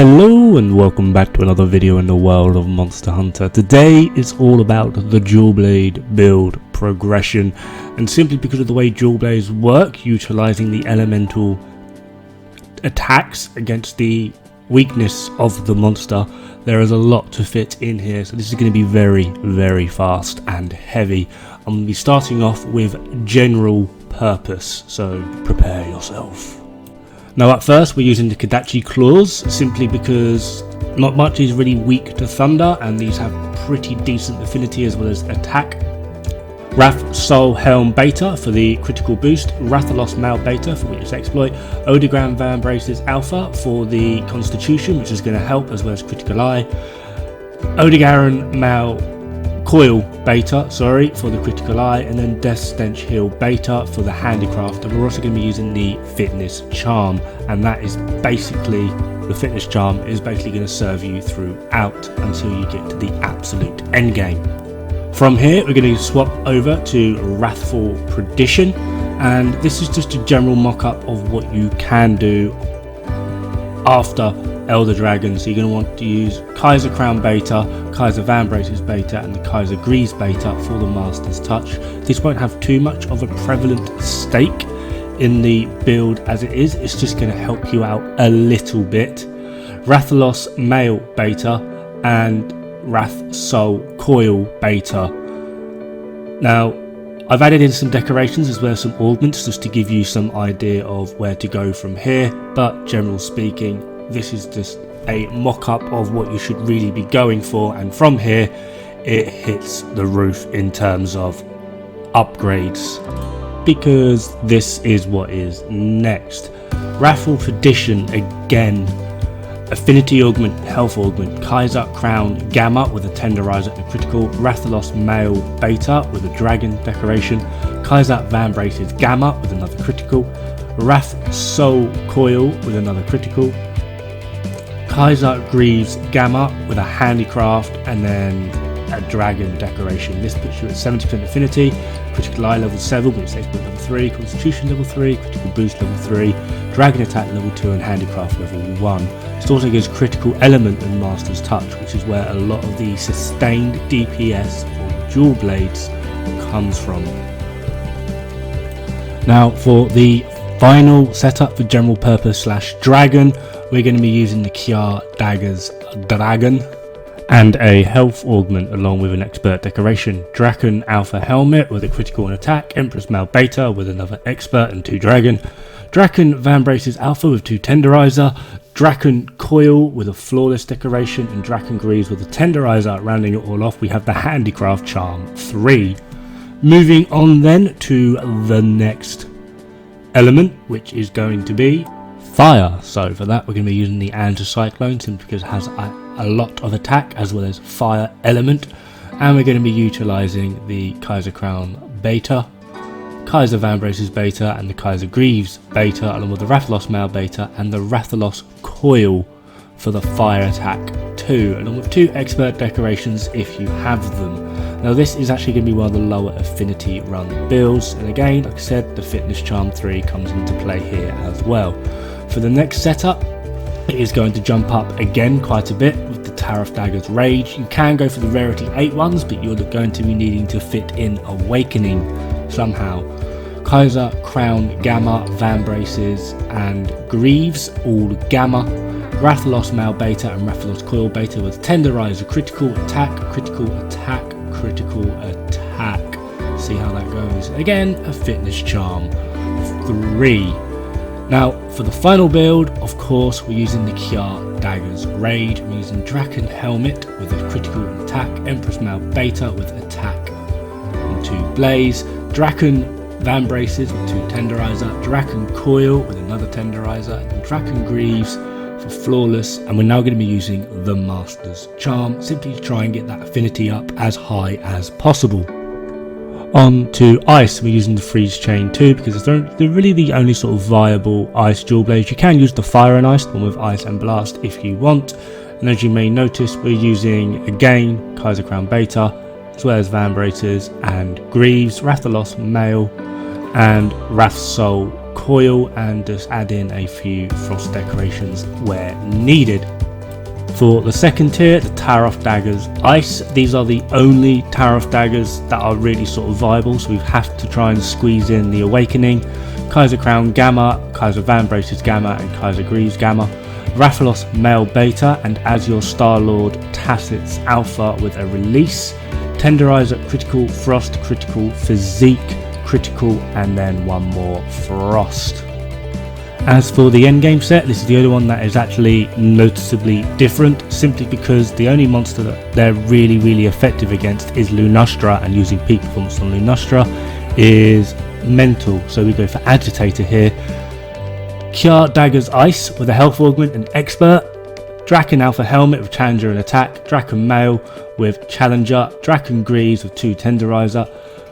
Hello and welcome back to another video in the world of Monster Hunter. Today is all about the dual blade build progression, and simply because of the way dual blades work, utilizing the elemental attacks against the weakness of the monster, there is a lot to fit in here. So this is going to be very fast and heavy. I'm going to be starting off with general purpose, so prepare yourself. Now at first we're using the Kodachi claws simply because not much is really weak to thunder, and these have pretty decent affinity as well as attack. Wrath Soul Helm Beta for the critical boost, Rathalos Male Beta for weakness exploit, Odogram Van Braces Alpha for the constitution, which is going to help as well as critical eye, Odogaron Male Coil Beta, for the critical eye, and then Death Stench Heal Beta for the handicraft. And we're also going to be using the fitness charm, and that is basically, the fitness charm is basically going to serve you throughout until you get to the absolute end game. From here we're going to swap over to Wrathful Perdition, and this is just a general mock-up of what you can do after Elder Dragon. So you're going to want to use Kaiser Crown Beta, Kaiser Van Braces Beta, and the Kaiser Greaves Beta for the Master's Touch. This won't have too much of a prevalent stake in the build as it is, it's just going to help you out a little bit. Rathalos Male Beta and Wrath Soul Coil Beta. Now I've added in some decorations as well as some augments just to give you some idea of where to go from here, but generally speaking this is just a mock-up of what you should really be going for, and from here it hits the roof in terms of upgrades, because this is what is next. Wrathful Perdition again. Affinity Augment, Health Augment, Kaiser Crown Gamma with a Tenderizer and a critical, Rathalos Male Beta with a Dragon decoration, Kaiser Van Braces Gamma with another critical, Wrath Soul Coil with another critical, Kaiser Greaves Gamma with a handicraft, and then a Dragon decoration. This puts you at 70% affinity, critical eye level 7, which is exploit level 3, constitution level 3, critical boost level 3, dragon attack level 2, and handicraft level 1. It also gives critical element and master's touch, which is where a lot of the sustained DPS for dual blades comes from. Now for the final setup for general purpose / dragon, we're going to be using the Kiar Daggers Dragon and a health augment along with an expert decoration. Draken Alpha Helmet with a critical and attack, Empress Male Beta with another expert and 2 dragon, Draken Van Braces Alpha with 2 tenderizer, Draken Coil with a flawless decoration, and Draken Greaves with a tenderizer. Rounding it all off, we have the Handicraft Charm 3. Moving on then to the next element, which is going to be fire. So for that we're going to be using the Anticyclone simply because it has a lot of attack as well as fire element, and we're going to be utilizing the Kaiser Crown Beta, Kaiser Van Braces Beta, and the Kaiser Greaves Beta, along with the Rathalos Male Beta and the Rathalos Coil for the fire attack 2, along with 2 expert decorations if you have them. Now this is actually going to be one of the lower affinity run builds, and again, like I said, the Fitness Charm 3 comes into play here as well. For the next setup, it is going to jump up again quite a bit with the Tariff Dagger's Rage. You can go for the Rarity 8 ones, but you're going to be needing to fit in Awakening somehow. Kaiser Crown Gamma, Van Braces and Greaves, all Gamma. Rathalos Male Beta and Rathalos Coil Beta with Tenderizer, critical attack, critical attack, critical attack. See how that goes. Again, a Fitness Charm 3. Now for the final build, of course, we're using the Kiar Daggers Rage. We're using Draken Helmet with a critical attack, Empress Male Beta with attack and 2 blaze, Draken Van Braces with 2 tenderizer, Draken Coil with another tenderizer, and Draken Greaves for flawless. And we're now going to be using the Master's Charm simply to try and get that affinity up as high as possible. On to ice, we're using the Freeze Chain 2 because they're really the only sort of viable ice dual blades. You can use the Fire and Ice, the one with Ice and Blast if you want, and as you may notice we're using again Kaiser Crown Beta as well as Van Braces and Greaves, Rathalos Male and Wrath Soul Coil, and just add in a few frost decorations where needed. For the second tier, the Tower-Off Daggers Ice. These are the only Tower-Off Daggers that are really sort of viable, so we have to try and squeeze in the Awakening, Kaiser Crown Gamma, Kaiser Van Braces Gamma, and Kaiser Greaves Gamma, Rathalos Male Beta, and Azure Star-Lord Tacit's Alpha with a release, Tenderizer Critical, Frost Critical, Physique Critical, and then one more Frost. As for the endgame set, this is the only one that is actually noticeably different, simply because the only monster that they're really effective against is Lunastra, and using peak performance on Lunastra is mental. So we go for Agitator here. Kiar Daggers Ice with a health augment and expert, Draken Alpha Helmet with Challenger and Attack, Draken Male with Challenger, Draken Greaves with 2 Tenderizer,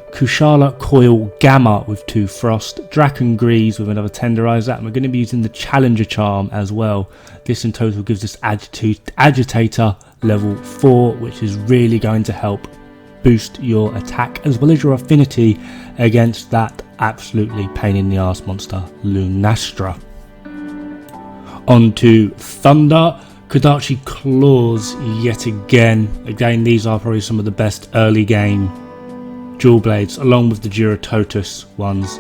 Kushala Coil Gamma with 2 Frost, Draken Greaves with another Tenderizer, and we're going to be using the Challenger Charm as well. This in total gives us Agitator level 4, which is really going to help boost your attack as well as your affinity against that absolutely pain in the arse monster Lunastra. On to Thunder. Kodachi Claws yet again. Again, these are probably some of the best early game Dual Blades, along with the Duratotus ones.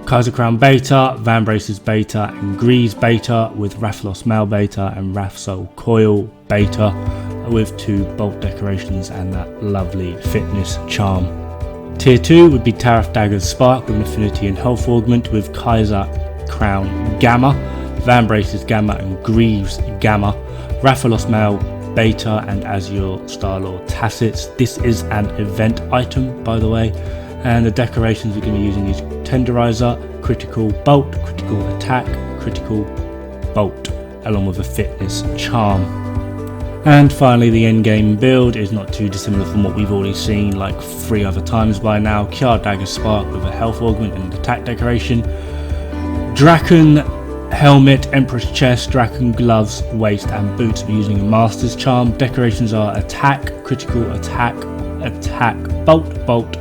Kaiser Crown Beta, Van Braces Beta, and Greaves Beta with Rathalos Male Beta and Rathsoul Coil Beta with 2 bolt decorations and that lovely fitness charm. Tier 2 would be Tower-Off Daggers Spark with an affinity and health augment with Kaiser Crown Gamma, Van Braces Gamma, and Greaves Gamma, Rathalos Male Beta, and Azure Star-Lord Tacit's. This is an event item, by the way, and the decorations we're going to be using is Tenderizer, Critical Bolt, Critical Attack, Critical Bolt, along with a fitness charm. And finally, the endgame build is not too dissimilar from what we've already seen like 3 other times by now. Kiar Dagger Spark with a health augment and attack decoration, Draken Helmet, Empress Chest, Draken Gloves, Waist, and Boots. We're using a Master's Charm. Decorations are Attack, Critical, Attack, Attack, Bolt, Bolt,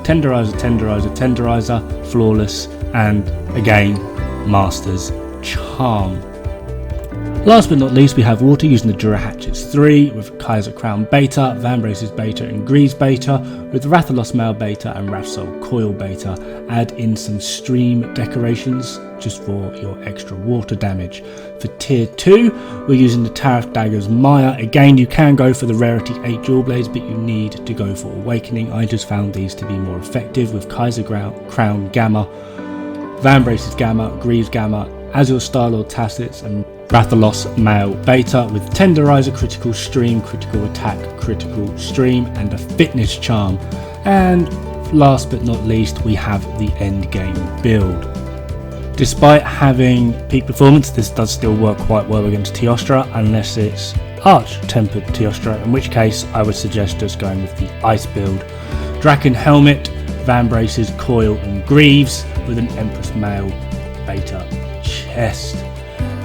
Tenderizer, Tenderizer, Tenderizer, Flawless, and again, Master's Charm. Last but not least, we have Water using the Dura Hatchets 3 with Kaiser Crown Beta, Van Braces Beta, and Greaves Beta with Rathalos Male Beta and Rathsoul Coil Beta. Add in some stream decorations just for your extra water damage. For tier 2, we're using the Tower-Off Daggers Maya. Again, you can go for the rarity 8 Dual Blades, but you need to go for Awakening. I just found these to be more effective with Kaiser Crown Gamma, Van Braces Gamma, Greaves Gamma, Azure Star-Lord Tacit's, and Rathalos Male Beta with Tenderizer, Critical Stream, Critical Attack, Critical Stream, and a Fitness Charm. And last but not least, we have the endgame build. Despite having peak performance, this does still work quite well against Teostra, unless it's Arch-Tempered Teostra, in which case I would suggest just going with the Ice build. Draken Helmet, Van Braces, Coil, and Greaves with an Empress Male Beta chest.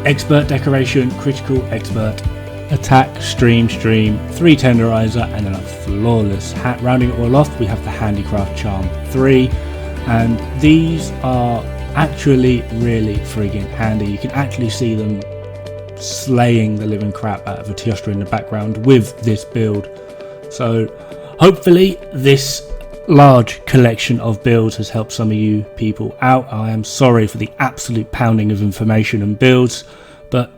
Expert decoration, Critical, Expert, Attack, Stream, 3 Tenderizer, and then a Flawless hat. Rounding it all off, we have the Handicraft Charm 3, and these are actually really friggin' handy. You can actually see them slaying the living crap out of a Teostra in the background with this build. So hopefully this large collection of builds has helped some of you people out. I am sorry for the absolute pounding of information and builds, but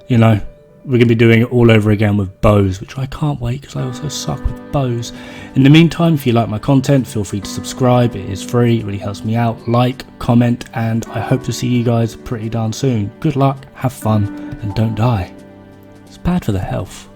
you know, we're going to be doing it all over again with bows, which I can't wait because I also suck with bows. In the meantime, if you like my content, feel free to subscribe. It is free, it really helps me out. Like, comment, and I hope to see you guys pretty darn soon. Good luck, have fun, and don't die. It's bad for the health.